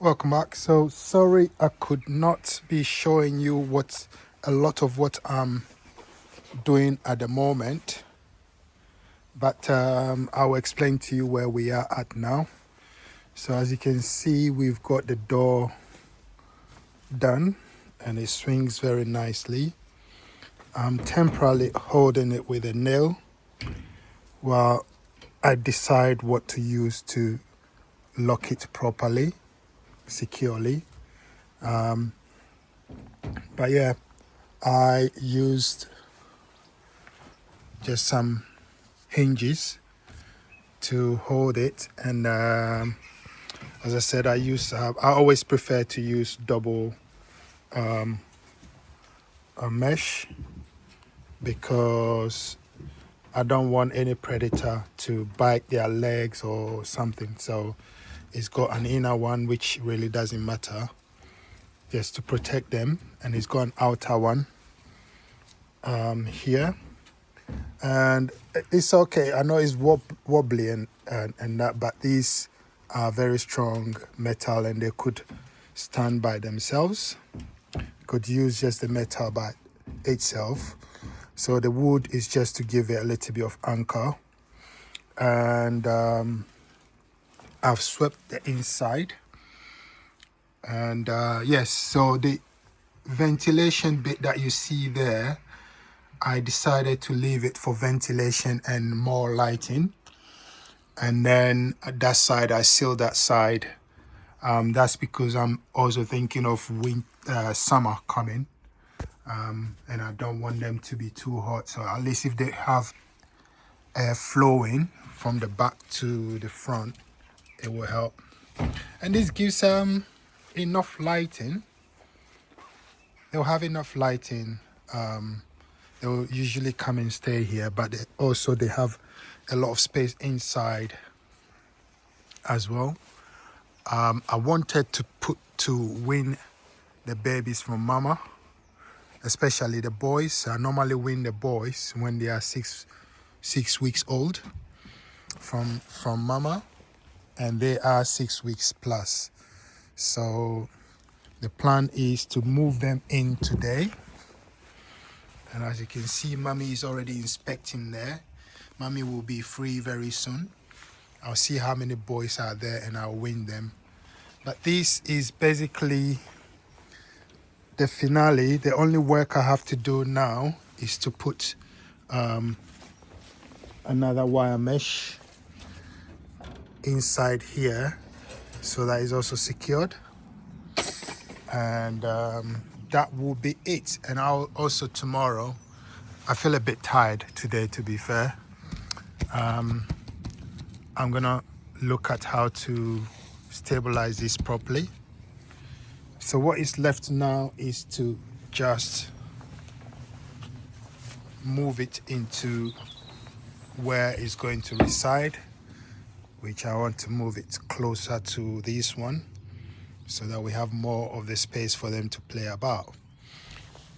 Welcome back. So sorry I could not be showing you a lot of what I'm doing at the moment, but I'll explain to you where we are at now. So as you can see, we've got the door done and it swings very nicely. I'm temporarily holding it with a nail while I decide what to use to lock it properly, securely. But yeah, I used just some hinges to hold it, and as I said, I always prefer to use double mesh because I don't want any predator to bite their legs or something. So it's got an inner one which really doesn't matter, just to protect them, and it's got an outer one here, and it's okay. I know it's wobbly and that, but these are very strong metal and they could stand by themselves. Could use just the metal by itself. So the wood is just to give it a little bit of anchor. And I've swept the inside. And yes, so the ventilation bit that you see there, I decided to leave it for ventilation and more lighting. And then at that side, I sealed that side. That's because I'm also thinking of summer coming. And I don't want them to be too hot. So at least if they have air flowing from the back to the front, it will help. And this gives enough lighting. They'll have enough lighting. They'll usually come and stay here, but they have a lot of space inside as well. I wanted to win the babies from mama, especially the boys. I normally win the boys when they are six weeks old from mama, and they are 6 weeks plus. So the plan is to move them in today. And as you can see, mommy is already inspecting there. Mommy will be free very soon. I'll see how many boys are there and I'll win them. But this is basically the finale. The only work I have to do now is to put another wire mesh inside here so that is also secured. And that will be it. And I'll also tomorrow, I feel a bit tired today, to be fair. I'm gonna look at how to stabilize this properly. So what is left now is to just move it into where it's going to reside, which I want to move it closer to this one so that we have more of the space for them to play about.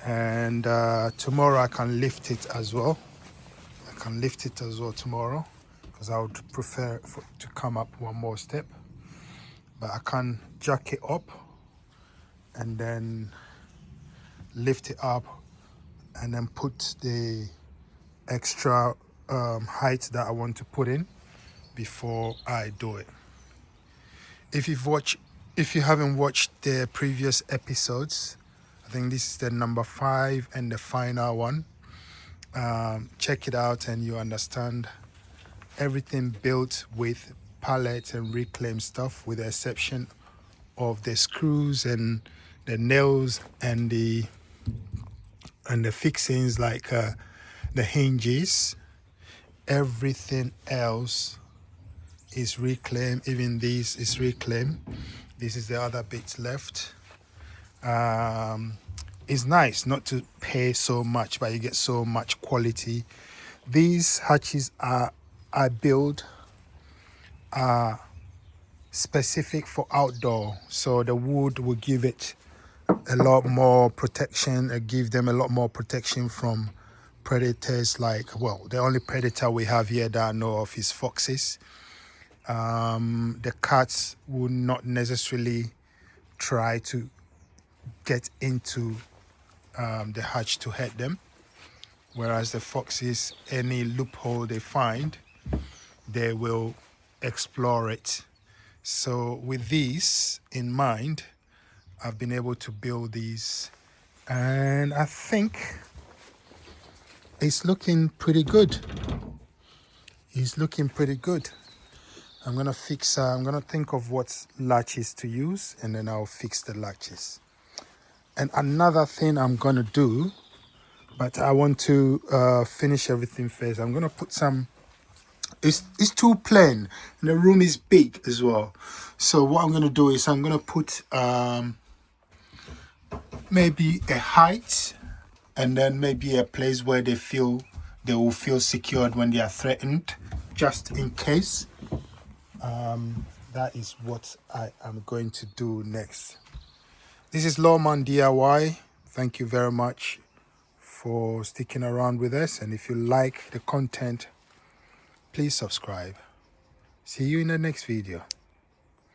And tomorrow I can lift it as well. Tomorrow, because I would prefer to come up one more step, but I can jack it up and then lift it up and then put the extra height that I want to put in before I do it. If you haven't watched the previous episodes, I think this is the number 5 and the final one. Check it out and you understand everything built with pallet and reclaim stuff, with the exception of the screws and the nails and the fixings like the hinges. Everything else is reclaimed. Even this is reclaimed. This is the other bits left. It's nice not to pay so much, but you get so much quality. These hatches I build are specific for outdoor, so the wood will give it a lot more protection. Give them a lot more protection from predators. The only predator we have here that I know of is foxes. The cats will not necessarily try to get into the hatch to hurt them, whereas the foxes, any loophole they find, they will explore it. So with this in mind, I've been able to build these, and I think it's looking pretty good. It's looking pretty good. I'm gonna think of what latches to use, and then I'll fix the latches. And another thing I'm gonna do, but I want to finish everything first. I'm gonna put some. It's too plain, and the room is big as well. So what I'm gonna do is I'm gonna put maybe a height, and then maybe a place where they will feel secured when they are threatened, just in case. That is what I am going to do next. This is Lawman DIY. Thank you very much for sticking around with us, and if you like the content, please subscribe. See you in the next video.